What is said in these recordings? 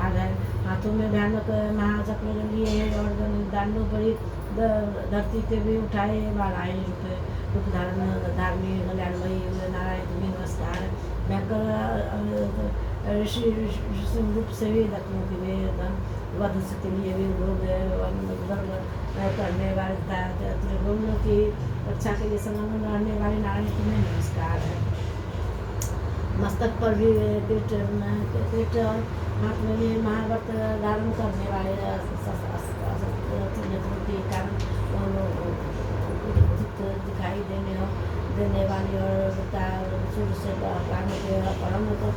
नमस्कार है। हाथों में भयानक महाचक्र लिए है और दांडों पर ही धरती के भी उठाए बाढ़ाए रूप धारण धारणी कल्याणमयी नारायण तुम्हें नमस्कार है। भयंकर ऋषि रूप से भी दत्तों के भी वध के लिए भी भोग करने वाले त्रिभुवनों की रक्षा के लिए संलग्न रहने वाले नारायण तुम्हें नमस्कार है। मस्तक पर भी कृष्ण और हाथ में भी महाव्रत धारण करने वाले के कारण दिखाई देने वाली और सूर्य से प्राणों के अपहरण को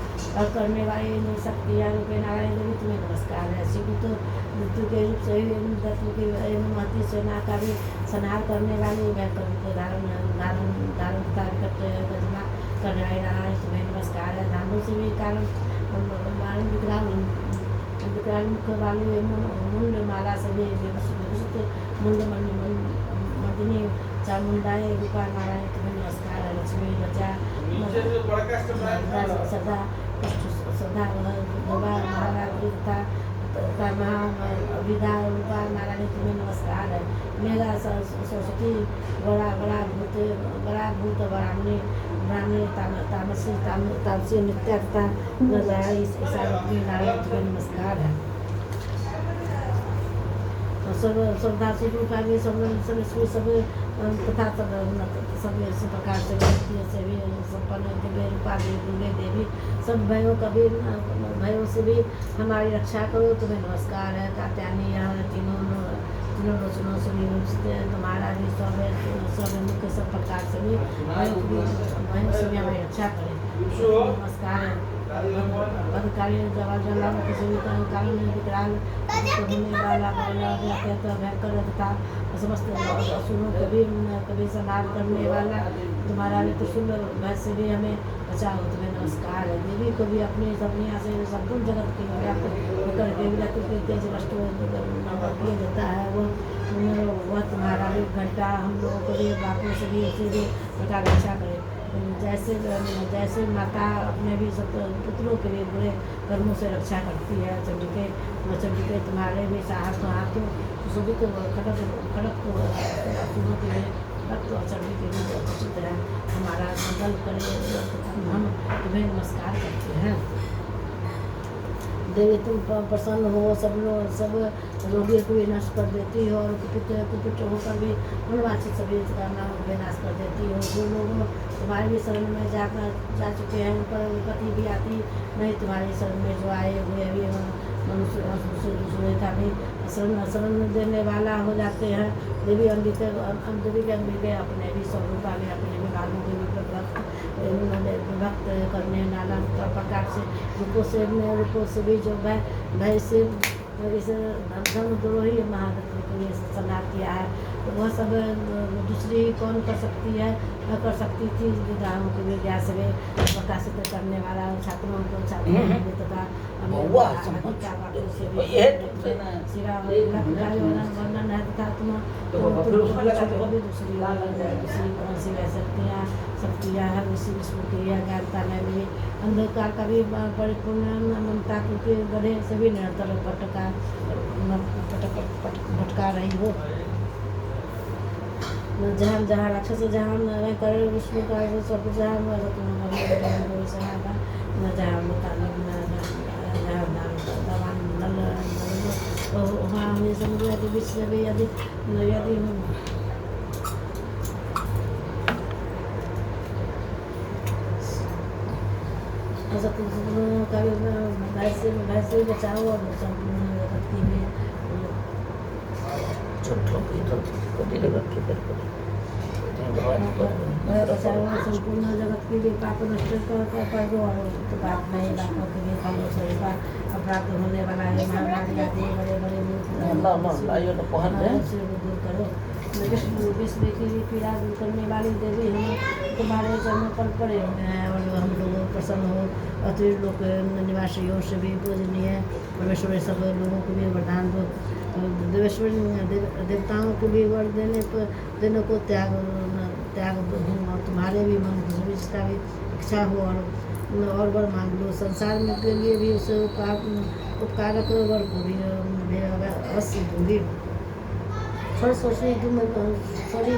करने वाली शक्तियाँ रूपे नारायण देवी तुम्हें नमस्कार है। शिव तो मृत्यु के रूप से दत्तु की महती सेना का भी संहार करने वाली भयंकर धारण तथा विकट गजना करने वाले नारायण तुम्हें नमस्कार है। धामों से भी कारण विकराल मुख वाली मुंड माला से भी विभूषित मुंड मर्दिनी चामुंडाए रूपा नारायण तुम्हें नमस्कार है। लक्ष्मी रचा सदा महाराज तथा महाविधा रूपा नारायण तुम्हें नमस्कार है। मेरा सरस्वती बड़ा भूत ब्राह्मणी तामसी नित्य तथा नारायण तुम्हें नमस्कार है। श्रद्धा स्वरूप का भी सब तथा सब इस प्रकार से से भी संपन्न दिव्य रूपा दुर्गे देवी सब भयों से भी हमारी रक्षा करो तुम्हें नमस्कार है। कात्यायनी तीनों लोचनों से भी तुम्हारा भी सब मुख्य सब प्रकार से भी भयों से भी हमारी रक्षा करें नमस्कार है। अधिकारी जवाहरलाल किसी भी कारण विकराल होने वाला भयंकर तथा समस्त असुरों कभी संहार करने वाला तुम्हारा भी त्रिशूल भय से भी हमें बचाओ तुम्हें नमस्कार है। देवी को भी अपनी सपनिया से संपूर्ण जगत की होकर के विरक्त के तेज नष्ट किया जाता है वह तुम्हारा भी घंटा हम लोगों को भी बापों से भी उसे भी बता रक्षा करे। जैसे माता अपने भी सब पुत्रों के लिए बुरे कर्मों से रक्षा करती है। चंडिके तुम्हारे भी साहस हाथों सुशोभित खड़क असुरों के लिए रक्त और चंडी के लिए प्रसिद्ध है। हमारा मंगल करे हम तुम्हें नमस्कार करते हैं। देवी तुम प्रसन्न हो सब रोगियों को भी नष्ट कर देती हो और कुपित होकर भी मनवांछित सभी कामनाओं को विनाश कर देती हो। जो लोग तुम्हारे भी शरण में जा चुके हैं उन पर विपत्ति भी आती नहीं। तुम्हारे शरण में जो आए हुए अभी मनुष्य का भी शरण देने वाला हो जाते हैं। देवी अंबिका अपने भी स्वरूपा भी अपने विभागों के भी विभक्त करने नाना प्रकार से रूपों से भी जो भय से इस धर्मद्रोही महादत्त को ये संहार किया है तो वह सब दूसरी कौन कर सकती है न कर सकती थी। विधाओं की विद्या से प्रकाशित करने वाला छात्रों को तथा वर्णन है तथा तुम भी दूसरी कौन सी शक्तियाँ है उसी स्मृतियाँ ज्ञानता में भी अंधकार का भी परिपूर्ण ममता क्योंकि गधे से भी निरंतर भटका रही हो। जहाँ राक्षस जहाँ कर विष्णु का सब जहाँ वहाँ हमें समुद्र के बीच में भी यदि का भय से बचाओ और संपूर्ण जगत के लिए पाप नष्ट कर दो और बात नहीं बातों के लिए कम शरीर का अपराध होने वाला है। महामारी आदि बड़े दूर करो। विश्व की पीड़ा दूर करने वाली देवी हम तुम्हारे चरणों पर पड़े हुए हैं और हम लोग प्रसन्न हो। अतिरिक्त लोक निवासियों से भी पूजनीय परमेश्वर सब लोगों को भी वरदान दो। देवताओं को भी वर देने को त्याग दूँ और तुम्हारे भी मन की भी इच्छा हो और और वर मांग लो। संसार में के लिए भी उस उपकारक वर को भी अवश्य दूंगी।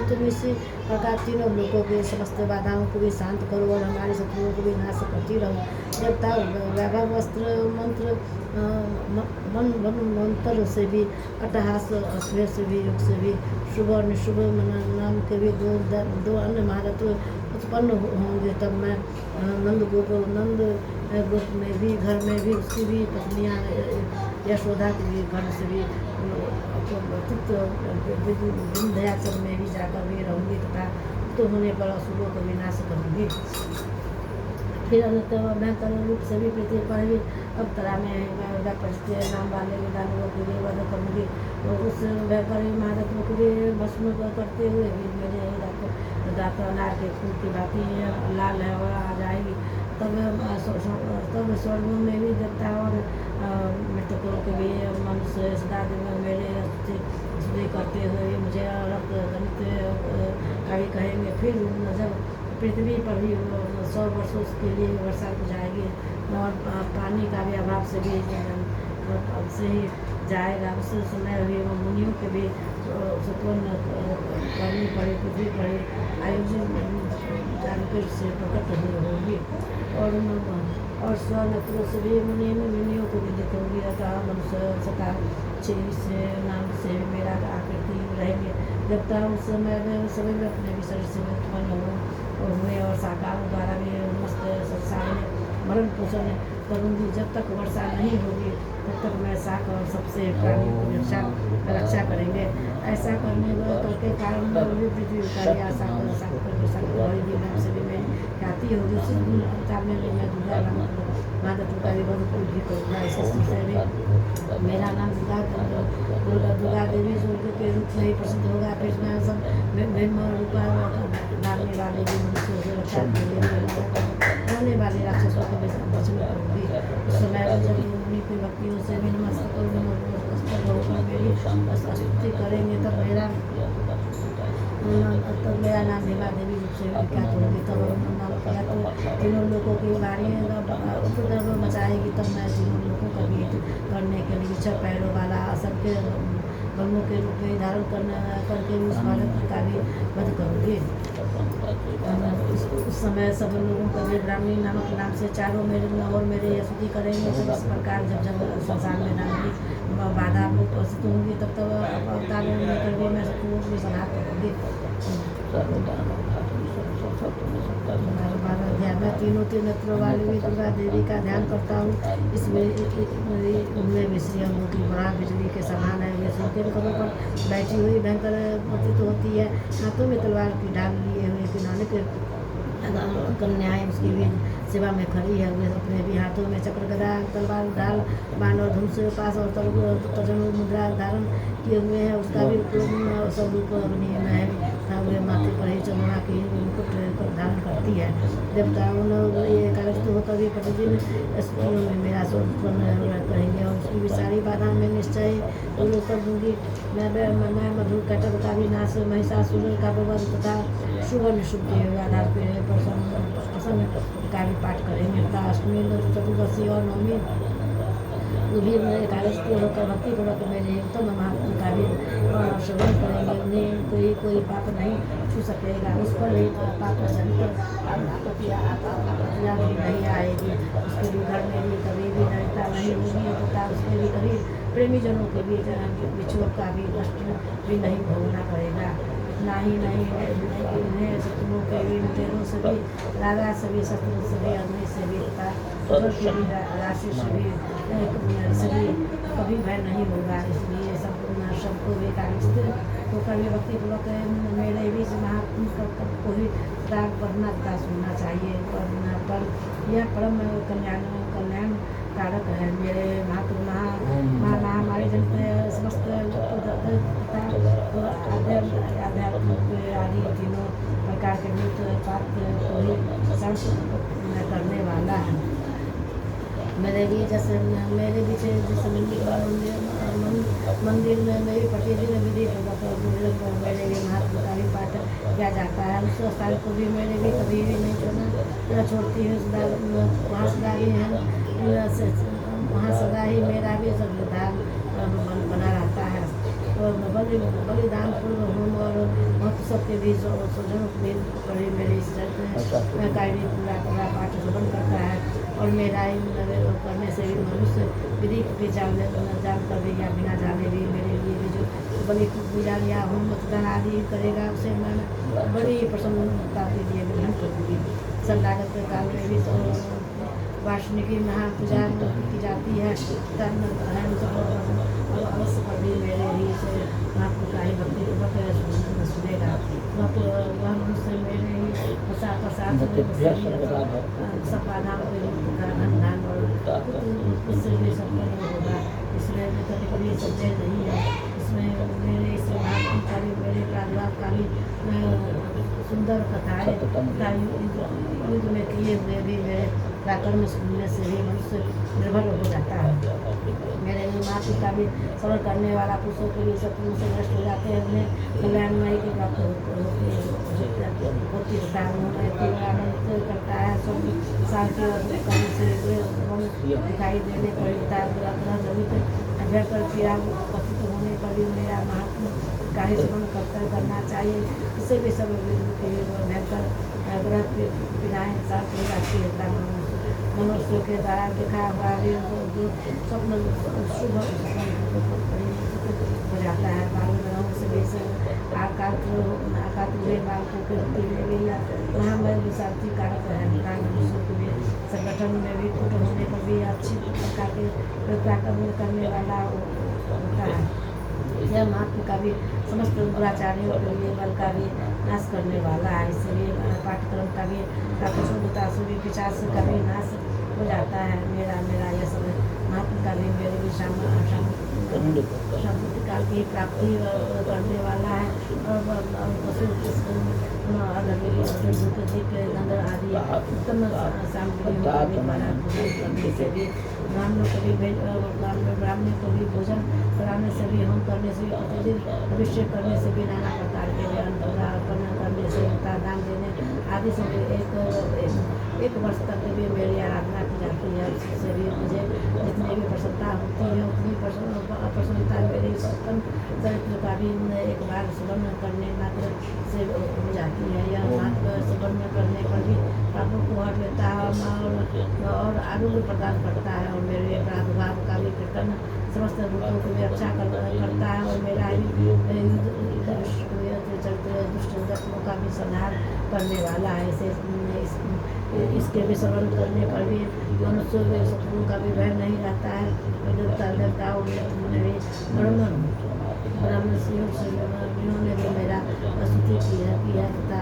तुम इसी प्रकार तीनों लोगों के समस्त बाधाओं को भी शांत करो और हमारे शत्रुओं को भी नाश करती रहो। देवता वैभव वस्त्र मंत्र मंत्र से भी अट्टहास अस्त्र से भी युग से भी शुभ और निशुभ नाम के भी दो अन्य महारत्व उत्पन्न होंगे। तब मैं नंद गोप में भी घर में भी उसकी भी पत्नियां यशोदा के भी घर से भी विंध्याचल में भी जाकर भी रहूँगी तथा तो होने पर असुरों को विनाश करूँगी। फिर भयंकर रूप से भी पृथ्वी पर भी अब तरा में नाम वाले दानवों के लिए वध करूँगी। उस भयंकर महारथों को भी भस्म करते हुए भी मेरे दाता अनार के फूल की बाती लाल है और आ जाएगी। तब स्वर्गों में भी देवता और मृतकों के भी मनुष्य सदा मेरे स्तुति करते हुए मुझे रक्त गणित कवि कहेंगे। फिर जब पृथ्वी पर भी 100 वर्षों के लिए वर्षा हो जाएगी और पानी का भी अभाव से भी ही जाएगा। उस समय भी मुनियों के भी उत्पन्न करनी पड़े पृथ्वी पर आयोजन जानकर से प्रकट होगी। और स्वनत्रों से भी मुनियों को भी देखूंगी। अतः मनुष्य सता से नाम से मेरा आकृति रहेंगे। देवता उस समय सभी में अपने भी शरीर से उत्पन्न हुए और साकारों द्वारा भी मस्त संसार में भरण पोषण करूँगी। जब तक वर्षा नहीं होगी तब तक मैं साक और सबसे प्राणी की रक्षा करेंगे। ऐसा करने के कारण पृथ्वी का भी आशा से भी मैं ख्याति होगी। उस अवतार में भी मैं दुर्गा माधव का भी बहुत भी करूँगा। इस से भी मेरा नाम दुर्गा देवी सूर्य के रूप में ही प्रसिद्ध होगा। फिर मैं सब भीम रूपा डालने वाले भी मनुष्यों से रक्षा होने वाले राक्षसों को बचने करूँगी। उस समय जब उन्हीं की भक्तियों से भी नमस्कार मेरी स्तुति करेंगे तब मेरा नाम भीमा देवी रूप से विख्यात होगी। तब तो तीनों लोगों की वाणी उपद्रव मचाएगी। तब मैं तीनों लोगों का गीत करने के लिए 6 पैरों वाला सबके बलुओं के रूप में धारण करके उस भारत का भी वध करूँगी। उस समय सब लोगों का भी ब्राह्मणी नामक नाम से चारों मेरे स्तुति करेंगे। तब इस प्रकार जब संसार में नाम की बाधा उपस्थित होंगी तब अवतार लेकर भी मैं शत्रुओं को संहार करूँगी। मैं तीनों नेत्रों वाली भी दुर्गा देवी का ध्यान करता हूँ। उनमें भी श्री अंगूठी बड़ा बिजली के समान है। वे सोते कदों पर बैठी हुई भयंकर प्रतीत होती है। हाथों में तलवार की ढाल लिए हुए किनारे के कन्याएं उसकी भी सेवा में खड़ी है। वे अपने भी हाथों में चक्र गदा तलवार ढाल बाण और धनुष पास और तर्जन मुद्रा धारण किए हुए हैं। उसका भी सब रूप अग्नि में है। वे माथे पर ही चंद्रमा की मुकुट धारण करती है। देवताओं ये कार्यस्थ होकर भी प्रतिदिन स्त्रियों में मेरा उत्पन्न करेंगे और उसकी भी सारी बाधा में निश्चय पूर्ण कर दूंगी। मैं मधुर कटक का भी नाश महिषासुर का वध तथा शुभ निशुभ के आधार पर प्रसन्न का भी पाठ करेंगे। तथा अष्टमी चतुर्दशी और नवमी भी कार्यस्थ होकर भक्तिपूर्वक मेरे उत्तम महात्मा का भी श्रवण करेंगे। उन्हें कोई पाप नहीं छू सकेगा। उस पर पाप आपत्तियाँ भी नहीं आएगी। उसके भी घर में भी कभी भी दरिद्रता नहीं होगी तथा उसके भी कभी प्रेमी जनों के भी बिछुओं का भी कष्ट भी नहीं भोगना पड़ेगा। नहीं उन्हें शत्रुओं के भी तेरों से भी राजा से भी शत्रु से भी अग्नि से भी तथा राशि से भी कभी भय नहीं होगा। इसलिए सबको भी कार्यस्थ होकर भी भक्तिपूर्वक मेरे भी महात्मा को ही राग पढ़ना तथा सुनना चाहिए। पर यह परम कल्याण कारक है। मेरे महामारी जनित समस्त आध्यात्मिक आदि तीनों प्रकार के मृत पात्र को ही करने वाला है। मेरे भी जैसे मेरे भी जैसे मंदिर में मेरी प्रतिदिन विधि मेरे भी महात्मा का भी पाठ किया जाता है। उस स्थान को भी मैंने भी कभी भी नहीं छोड़ती हूँ। वहाँ सदा ही है, वहाँ सदा ही मेरा भी संविधान बना रहता है। और बलिदान पूर्व होम और महोत्सव के बीच सुजन बड़ी मेरी कार्य पूरा पाठ श्रवण करता है। और मेरा करने से भी मनुष्य विधि भी जान कर भी या बिना जाने भी मेरे लिए भी जो बलि पूजा या होम मतदान आदि करेगा उसे मैं बड़ी प्रसन्नता के लिए ग्रहण करूँगी। सब लागत के काल में भी वार्षिकी महापूजा की जाती है। तब अवश्य पर भी मेरे ही से महापुरुष का ही भक्ति पूर्वक सुनेगा। वह मनुष्य मेरे ही प्रसाद सब बाधाओं के धन और उससे भी संपन्न होगा। इसमें कभी कभी संदेह नहीं है। इसमें मेरे इस महात्मा का भी मेरे प्रादुर्भाव का भी सुंदर कथाएँ युद्ध में किए हुए भी मेरे पराक्रम सुनने से भी मनुष्य निर्भर हो जाता है। मेरे माँ पिता भी सबर करने वाला पुरुषों के लिए शत्रुओं से नष्ट हो जाते हैं। उन्हें कल्याणमयी की प्राप्त होती है। आनंद करता है। सब शांति करने से दिखाई देने पर अभ्यर पर पीड़ा कथित होने पर भी मेरा महात्मा का ही स्मरण करना चाहिए। इससे भी सब भयंकर ग्रह पीड़ाएँ शांत हो जाती है। मनुष्य के द्वारा देखा हुआ जो स्वप्न शुभ हो जाता है। बाल ग्रहों से भी आकार हुए बालकों के रूप में भी वहाँ में भी शांति कारक है। मनुष्य के भी संगठन में भी फुट होने पर भी अच्छी प्रकार के पराक्रम करने वाला होता है। यह महात्मा का भी समस्त दुराचारियों के लिए बल का भी नाश करने वाला है। इसलिए पाठ्यक्रम का भी शुद्धता से भी पिशाच का भी नाश हो जाता है। मेरा यह सब महात्मा का भी मेरे भी शांति काल की प्राप्ति करने वाला है। और पशु आदि उत्तम सामग्री करने से भी ब्राह्मणों को भी भोजन कराने से भी होम करने से भी प्रतिदिन अभिषेक करने से भी नाना प्रकार के अर्पण करने से दान देने आदि से भी एक वर्ष तक भी मेरी आराधना की जाती है। इससे भी मुझे जितनी भी प्रसन्नता होती है उतनी प्रसन्नता मेरे सत्संग चरित्र का भी एक बार स्मरण करने मात्र से हो जाती है। यह मात्र स्मरण करने पर भी पापों को हट लेता है और आरोग्य प्रदान करता है। और मेरे प्रादुर्भाव का भी कीर्तन समस्त रूपों की भी रक्षा करता है। और मेरा चलते दुष्ट तत्वों का भी संहार करने वाला है। इसके भी स्मरण करने पर भी मनुष्य के शत्रुओं का भी भय नहीं रहता है। देवताओं ने भी ने भी मेरा स्तुति की है तथा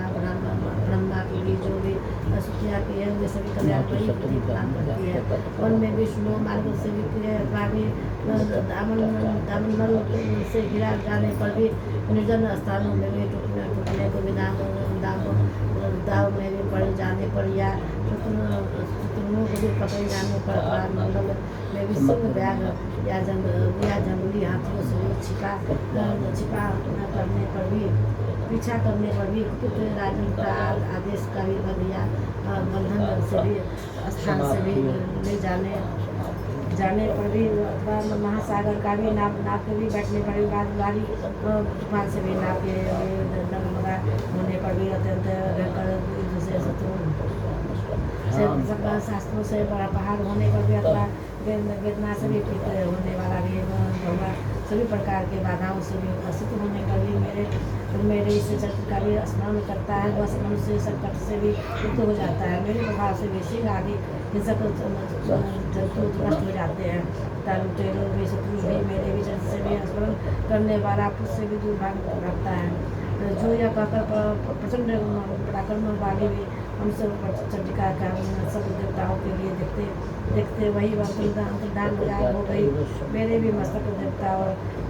ब्रह्मा की भी जो भी स्तुतियाँ की है वे सभी कल्याणमयी बुद्धि प्रदान करती है। वन में विष्णु मार्ग से दामन से गिरा जाने पर भी निर्जन स्थानों में भी टूटने को भी दाव में भी पड़ जाने पर या शत्रुओं को भी पकड़ जाने पर मंडल में भी सिंह व्याघ या जंगली हाथियों से छिपा करने पर भी पीछा करने पर भी राजन का आदेश का भी बंधन से भी स्थान से भी ले जाने पर भी अथवा महासागर का भी नाप के भी बैठने पर भी भारी तूफान से भी नाप के डगमगा होने पर भी अत्यंत भयंकर दूसरे शत्रु शास्त्रों से बड़ा पहाड़ होने पर भी अथवा वेदना से भी होने वाला भी होगा। सभी प्रकार के बाधाओं से भी उपस्थित होने पर भी मेरे इस चरित्र का भी स्मरण करता है। वह मनुष्य संकट से भी मुक्त हो जाता है। मेरे प्रभाव से भी सिंह आदि हिंसक जंतु नष्ट हो जाते हैं। तालुटेरों भी शत्रु भी मेरे भी चरित्र से भी स्मरण करने वाला पुरुष से भी दुर्भाग्य रखता है। जो यह कहकर प्रचंड पराक्रम वाली भी हम सब चंडिका का सब देवताओं के लिए देखते वही अंतर्धान विराग हो गई। मेरे भी मस्तक देवता और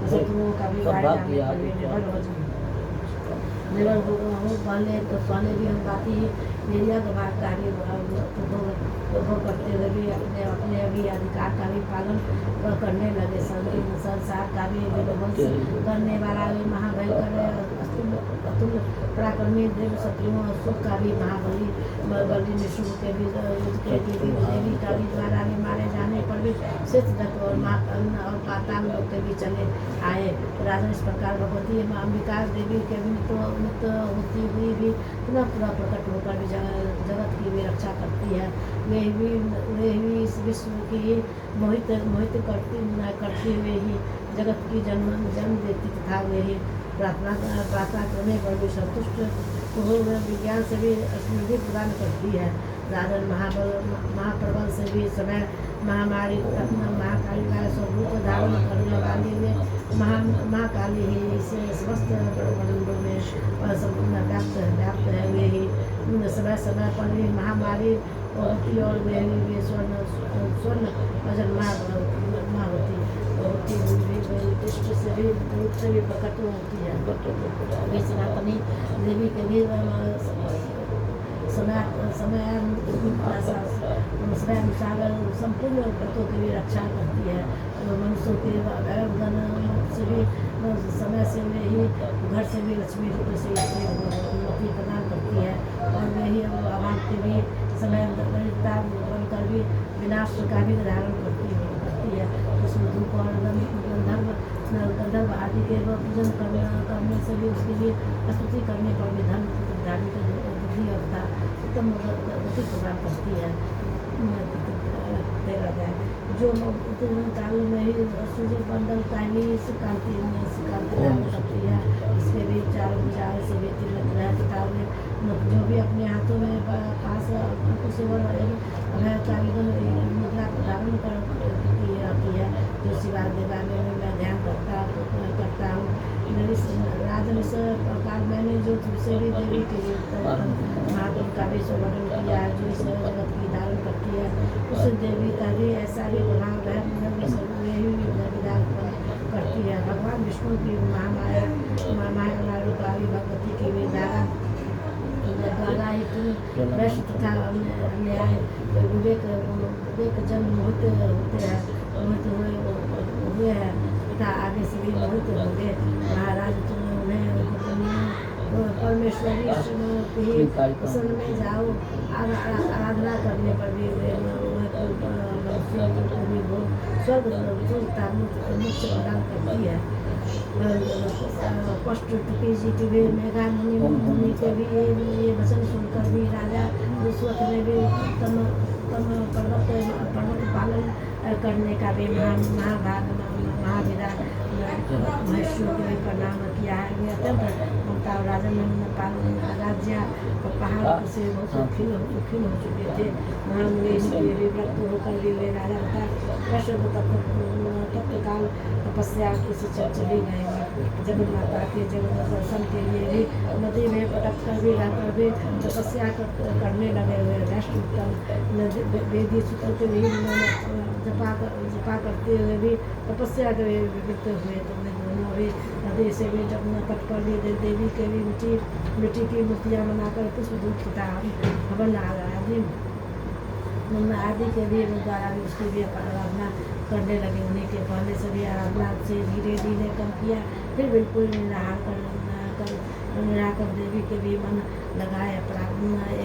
शत्रुओं का भी निर्भर हो पहले भी हम बात ही निर्यात भाग कार्य करते हुए भी अपने भी अधिकार का भी पालन करने लगे। संसार का भी विध्वंस करने वाला भी महाभयंकर अतुल्य पराक्रमी देव शत्रुओं और सुख का भी महाबली बलि निशुल्क के भी देवी का भी द्वारा भी मारे जाने पर भी सिद्ध और पाताल लोग के भी चले आए। राजन इस प्रकार भगवती अंबिका देवी के मुक्त होती हुई भी पुनः प्रकट होकर भी जगत की भी रक्षा करती है। वे भी इस विश्व की मोहित करती हुए ही जगत की जन्म देती तथा वे ही प्रार्थना करने पर भी संतुष्ट हो विज्ञान से भी स्मृति प्रदान करती है। राजन महाप्रबल से भी समय महामारी महाकाली का स्वरूप धारण करने वाली में महाकाली ही इसे समस्त ब्रह्मांडों में संपूर्ण व्याप्त है। वे ही समय समय पर भी महामारी होती और वे स्वर्ण अजन्मा होती दृष्टि से भी रूप से भी प्रकट होती है। वे सनातनी देवी के भी समय अनुसार संपूर्ण व्रतों की भी रक्षा करती है। मनुष्यों के से भी समय से वे ही घर से भी लक्ष्मी रूप से उन्नति प्रदान करती है और वे ही अभाव के भी समय बनकर भी विनाश का भी धारण करती है। उसमें धूप और गंधर्व आदि के पूजन करने से भी उसके लिए स्तुति करने पर भी धन धार्मिक बुद्धि अवस्था उत्तम गति प्रदान करती है। जो काल में ही सूर्य मंडल का भी कांति करती है। इसके भी चारों विचार से भी किताब में जो भी अपने हाथों में पास मुद्रा धारण करती है। जो शिवा देवा में मैं ध्यान करता हूँ। राजन इस प्रकार मैंने जो तुलसी देवी के लिए महादेव का भी वर्णन किया है, जो इस जगत की धारण करती है। उस देवी का भी ऐसा ही प्रभाव है, विधान करती है। भगवान विष्णु की महामाया का भी भगवती की भी द्वारा ही वैश्य तथा अन्याय विवेक जन्म होते हुए हैं तथा आगे से भी मोहित होंगे। महाराज उन्हें परमेश्वरी ही प्रसन्न में जाओ। आराधना करने पर भी स्वर्ग मोक्ष प्रदान करती है। कष्ट जी के भी मेघा मुनि के भी ये वचन सुनकर भी राजा विश्वक ने भी पर्वत पालन करने का भी महाविदा महेश्वर को भी प्रणाम किया है। वे अत्यंत ममता और राजन राज्य पहाड़ से बहुत खिल हो चुके थे। महामुनि इसलिए भी व्रत होकर भी वे राजा तथा तत्काल तपस्या से चले गए। जगत माता के जगत दर्शन के लिए भी नदी में पटक कर भी रहकर भी तपस्या करने लगे हुए। राष्ट्र वेदी सूत्र के भी जपा करते हुए भी तपस्या के विवृत हुए। तो दोनों भी नदी से भी जब तट पर भी देवी के भी मिट्टी की मूर्तियाँ बनाकर पुष्प धूप तथा हवन आदि के भी द्वारा भी उसकी भी आराधना करने लगे। उन्हीं के पहले से भी आराधना से धीरे धीरे कम किया, फिर बिल्कुल निराकर देवी के भी मन लगाए।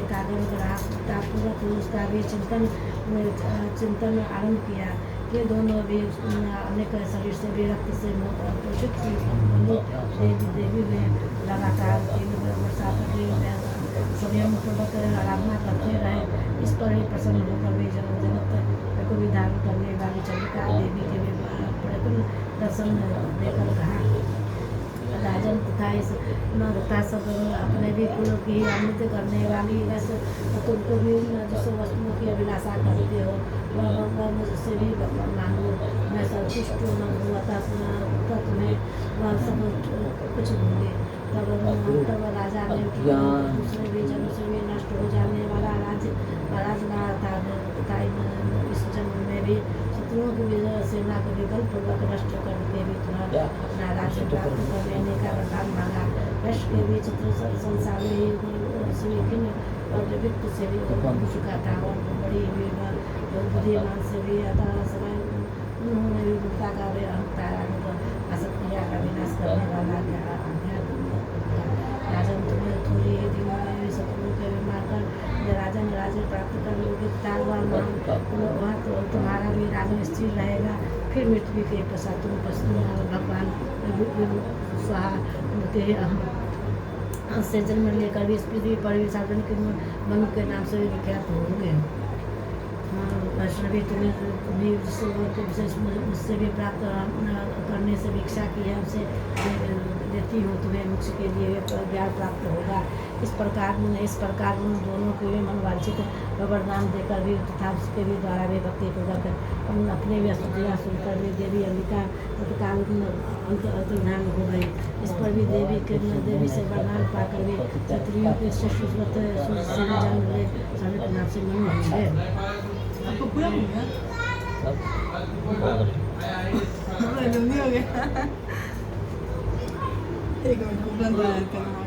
एकाग्रतापूर्वक उसका भी चिंतन आरंभ किया। ये दोनों भी अनेक शरीर से भी रक्त से पोषित देवी में लगातार 3 वर्षा तक संयम पूर्वक आराधना करते रहे। इस पर ही प्रसन्न होकर भी जगत को भी धारण करने वाली चंडिका देवी के भी प्रकट दर्शन देकर कहा, राजन तथा सब अपने भी कुल की अमृत करने वाली वैसे तुमको भी जिस वस्तुओं की अभिलाषा करते हो वह मुझसे भी मांगो, मैं संतुष्ट मांगू अतः तुम्हें वह सब कुछ दूंगी। तब राजा ने दूसरे भी जनों से भी नष्ट हो जाने वाला राज था तथा इस जन्म में भी शत्रुओं की सेना को विकल्पपूर्वक नष्ट करके भी थोड़ा अपना राज्य प्राप्त कर लेने का वरदान मांगा। वैश्य के भी चित्र संसार में और वित्त से भी चुका था और बड़ी बुद्धिमान से भी आता समय उन्होंने भी मुक्ता का वे अहंकार असत क्रिया का विनाश करने वाला राजन तुम्हें थोड़ी ही दिनों में भी शत्रुओं के मारकर राजन राज्य प्राप्त कर लोगे तथा वह तो तुम्हारा भी राजन स्थिर रहेगा। फिर मृत्यु के पश्चात तुम भगवान स्वाहा के से जन्म लेकर भी इस पृथ्वी पर भी सार्वजनिक मनु के नाम से विख्यात होंगे। वैष्णवी तुम्हें मुझसे भी प्राप्त करने से भिक्षा की है उसे देती हूँ, तुम्हें मोक्ष के लिए ज्ञान प्राप्त होगा। इस प्रकार उन दोनों को भी मनवांछित वरदान देकर भी तथा उसके भी द्वारा भी भक्ति पूर्वक अपने भी स्तुतियाँ सुनकर भी देवी अंबिका तत्काल अंतर्धान हो गई। इस पर भी देवी से वरदान पाकर भी क्षत्रियों के श्रेष्ठ से जन्म ले स्वामी के नाम से मनु होंगे। आपको पूरा हो गया? जल्दी हो गया। एक मिनट को बंद करना।